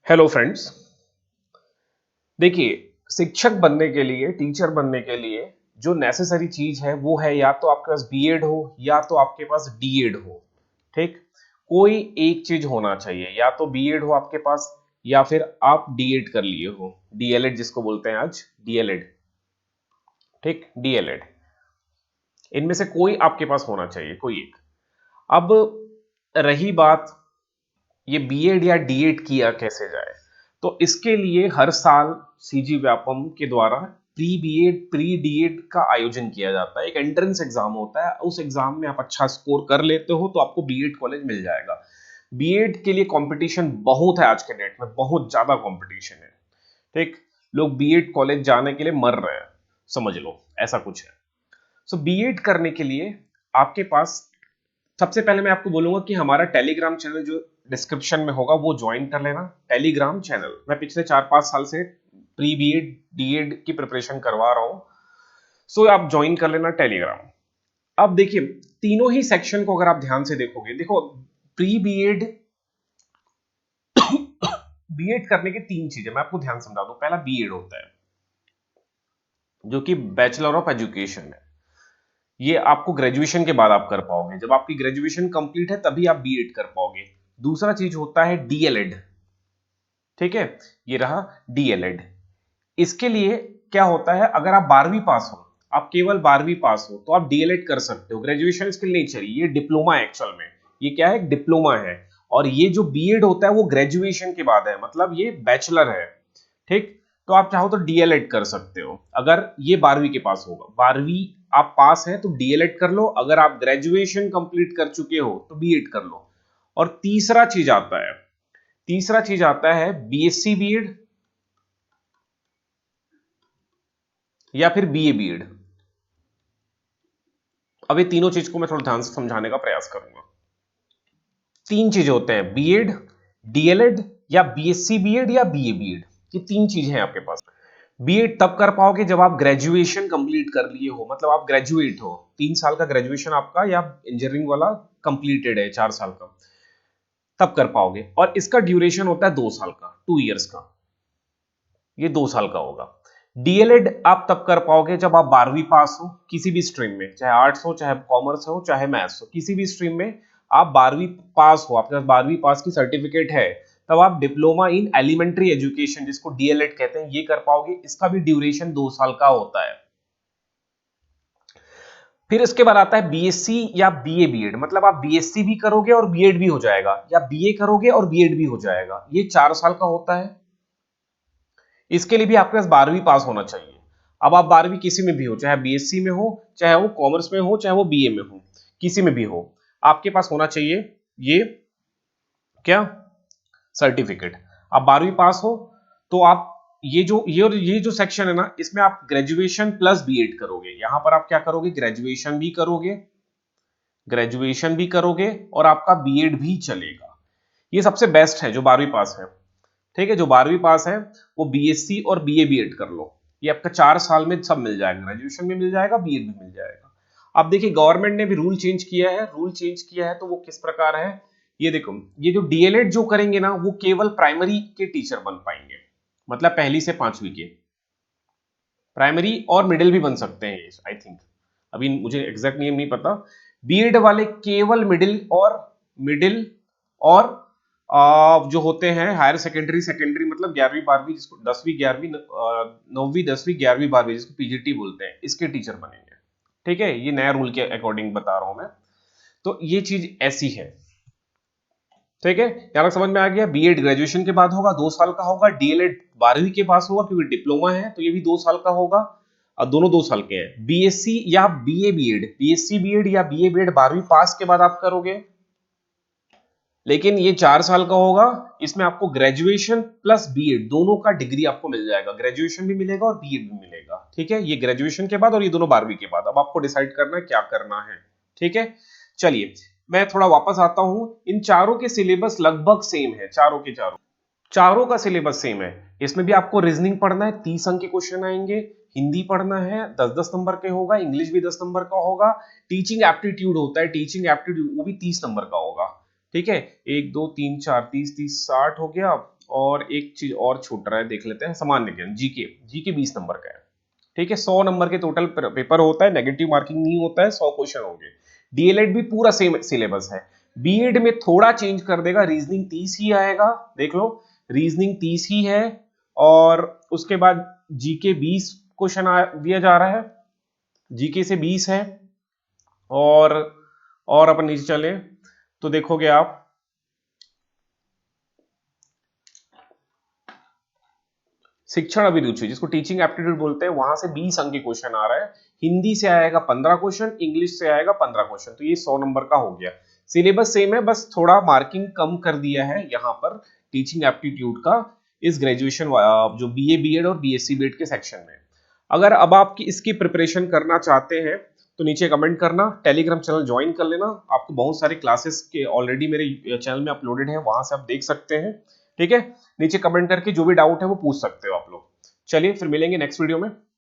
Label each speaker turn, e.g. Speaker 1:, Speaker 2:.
Speaker 1: Hello friends. देखिए, शिक्षक बनने के लिए, टीचर बनने के लिए जो नेसेसरी चीज है वो है या तो आपके पास बीएड हो या तो आपके पास डीएड हो। ठीक, कोई एक चीज होना चाहिए, या तो बीएड हो आपके पास या फिर आप डीएड कर लिए हो, डीएलएड जिसको बोलते हैं आज, डीएलएड। ठीक, डीएलएड, इनमें से कोई आपके पास होना चाहिए, कोई एक। अब रही बात ये बीएड या डीएड किया कैसे जाए, तो इसके लिए हर साल सीजी व्यापम के द्वारा प्री बीएड प्री डीएड का आयोजन किया जाता है। एक एंट्रेंस एग्जाम होता है, उस एग्जाम में आप अच्छा स्कोर कर लेते हो तो आपको बीएड कॉलेज मिल जाएगा। बीएड के लिए कंपटीशन बहुत है, आज के डेट में बहुत ज्यादा कंपटीशन है। ठीक, लोग बीएड कॉलेज जाने के लिए मर रहे हैं, समझ लो ऐसा कुछ है। सो बीएड करने के लिए आपके पास सबसे पहले मैं आपको बोलूंगा कि हमारा टेलीग्राम चैनल जो डिस्क्रिप्शन में होगा वो ज्वाइन कर लेना। टेलीग्राम चैनल मैं पिछले 4-5 साल से प्री बीएड डीएड की प्रिपरेशन करवा रहा हूं, सो आप ज्वाइन कर लेना टेलीग्राम। अब देखिए, तीनों ही सेक्शन को अगर आप ध्यान से देखोगे, देखो प्री बीएड बीएड करने की तीन चीजें मैं आपको ध्यान समझा दूं। पहला बीएड होता है जो कि बैचलर ऑफ एजुकेशन है, ये आपको ग्रेजुएशन के बाद आप कर पाओगे, जब आपकी ग्रेजुएशन कंप्लीट है तभी आप बीएड कर पाओगे। दूसरा चीज होता है डीएलएड। ठीक है, ये रहा डीएलएड। इसके लिए क्या होता है, अगर आप 12वीं पास हो, आप केवल 12वीं पास हो तो आप डीएलएड कर सकते हो, ग्रेजुएशन इसके लिए नहीं चाहिए। ये डिप्लोमा है एक्चुअल में, ये क्या है, डिप्लोमा है। और ये जो बीएड होता है वो ग्रेजुएशन के बाद है, मतलब ये बैचलर है। ठीक, तो आप चाहो तो डीएलएड कर सकते हो अगर ये 12वीं के पास होगा। 12वीं आप पास है तो डीएलएड कर लो, अगर आप ग्रेजुएशन कंप्लीट कर चुके हो तो बीएड कर लो। और तीसरा चीज आता है बीएससी बीएड या फिर बीए बीएड। अब ये तीनों चीज को मैं थोड़ा ध्यान से समझाने का प्रयास करूंगा। तीन चीजें होते हैं, बीएड, डीएलएड या बीएससी बीएड या बीए बीएड। ये तीन चीजें हैं आपके पास। बीएड तब कर पाओगे जब आप ग्रेजुएशन कंप्लीट कर लिए हो, मतलब आप ग्रेजुएट हो, 3 साल का ग्रेजुएशन आपका या इंजीनियरिंग वाला कंप्लीटेड है 4 साल का, तब कर पाओगे। और इसका ड्यूरेशन होता है 2 साल का, 2 इयर्स का, ये 2 साल का होगा। डीएलएड आप तब कर पाओगे जब आप 12वीं पास हो किसी भी स्ट्रीम में, चाहे आर्ट्स हो, चाहे कॉमर्स हो, चाहे मैथ्स हो, किसी भी स्ट्रीम में आप 12वीं पास हो, आपके पास 12वीं पास की सर्टिफिकेट है, तब आप डिप्लोमा इन एलिमेंट्री एजुकेशन जिसको डीएलएड कहते हैं ये कर पाओगे। इसका भी ड्यूरेशन 2 साल का होता है। फिर इसके बाद आता है बीएससी या बीए बीएड, मतलब आप बीएससी भी करोगे और बीएड भी हो जाएगा, या बीए करोगे और बीएड भी हो जाएगा, ये 4 साल का होता है। इसके लिए भी आपके पास 12वीं पास होना चाहिए। अब आप 12वीं किसी में भी हो, चाहे बीएससी में हो, चाहे वो कॉमर्स में हो, चाहे वो बीए में हो, किसी में भी हो, आपके पास होना चाहिए ये क्या, सर्टिफिकेट। आप 12वीं पास हो तो आप ये जो सेक्शन है ना, इसमें आप ग्रेजुएशन प्लस बीएड करोगे। यहां पर आप क्या करोगे, ग्रेजुएशन भी करोगे और आपका बीएड भी चलेगा। ये सबसे बेस्ट है जो 12वीं पास है। ठीक है, जो 12वीं पास है वो बीएससी और बीए बीएड कर लो, ये आपका 4 साल में सब मिल जाएगा, ग्रेजुएशन भी मिल जाएगा, बीएड भी मिल जाएगा। अब देखिए, गवर्नमेंट ने भी रूल चेंज किया है, तो वो किस प्रकार है, ये देखो, ये जो डीएलएड जो करेंगे ना वो केवल प्राइमरी के टीचर बन पाएंगे, मतलब पहली से 5वीं के। प्राइमरी और मिडिल भी बन सकते हैं आई थिंक, अभी मुझे एग्जैक्ट नेम नहीं पता। बीएड वाले केवल मिडिल और जो होते हैं हायर सेकेंडरी सेकेंडरी, मतलब 11वीं 12वीं, जिसको 10वीं 11वीं 9वीं 10वीं 11वीं 12वीं जिसको पीजीटी बोलते हैं, इसके टीचर बनेंगे। ठीक है, ये नया रूल के अकॉर्डिंग बता रहा हूं मैं, तो ये चीज ऐसी है। ठीक है, यहां तक समझ में आ गया। बीएड ग्रेजुएशन के बाद होगा, 2 साल का होगा। डीएलएड 12वीं के पास होगा क्योंकि डिप्लोमा है, तो ये भी 2 साल का होगा, और दोनों 2 साल के हैं। बीएससी या बीए बीएड, बीएससी बीएड या बीए बीएड 12वीं पास के बाद आप करोगे, लेकिन ये 4 साल का होगा। इसमें आपको ग्रेजुएशन प्लस बीएड दोनों का डिग्री आपको मिल जाएगा, ग्रेजुएशन भी मिलेगा और बीएड भी मिलेगा। ठीक है, ये ग्रेजुएशन के बाद और ये दोनों 12वीं के बाद। अब आपको डिसाइड करना है क्या करना है। ठीक है, चलिए मैं थोड़ा वापस आता हूं। इन चारों के सिलेबस लगभग सेम है, चारों का सिलेबस सेम है। इसमें भी आपको रीजनिंग पढ़ना है, 30 अंक के क्वेश्चन आएंगे। हिंदी पढ़ना है, 10-10 नंबर के होगा। इंग्लिश भी 10 नंबर का होगा। टीचिंग एप्टीट्यूड होता है, टीचिंग एप्टीट्यूड वो भी 30 नंबर का होगा। ठीक है, 1 2 3 4 30 30 60 हो गया, और एक चीज और छूट रहा है, देख लेते हैं। सामान्य ज्ञान, जीके, जीके 20 नंबर का है। ठीक है, 100 नंबर के टोटल पेपर होता है, नेगेटिव मार्किंग नहीं होता है, 100 क्वेश्चन होंगे। डीएलएड भी पूरा सेम सिलेबस है। बीएड में थोड़ा चेंज कर देगा, रीजनिंग 30 ही आएगा, देख लो, रीजनिंग 30 ही है। और उसके बाद जीके 20 क्वेश्चन दिया जा रहा है, जीके से 20 है। और अपन नीचे चले तो देखोगे आप, शिक्षण अभिरुचि जिसको टीचिंग एप्टीट्यूड बोलते हैं, वहां से 20 अंक के क्वेश्चन आ रहा है। हिंदी से आएगा 15 क्वेश्चन, इंग्लिश से आएगा 15 क्वेश्चन, तो ये 100 नंबर का हो गया। सिलेबस सेम है, बस थोड़ा मार्किंग कम कर दिया है यहाँ पर टीचिंग एप्टीट्यूड का, इस ग्रेजुएशन जो बीए बीएड और बीएससी बीएड के सेक्शन में। अगर अब आप इसकी प्रिपरेशन करना चाहते हैं तो नीचे कमेंट करना, टेलीग्राम चैनल ज्वाइन कर लेना, आपको बहुत सारे क्लासेस के ऑलरेडी मेरे चैनल में अपलोडेड है, वहां से आप देख सकते हैं। ठीक है, नीचे कमेंट करके जो भी डाउट है वो पूछ सकते हो आप लोग। चलिए फिर मिलेंगे नेक्स्ट वीडियो में।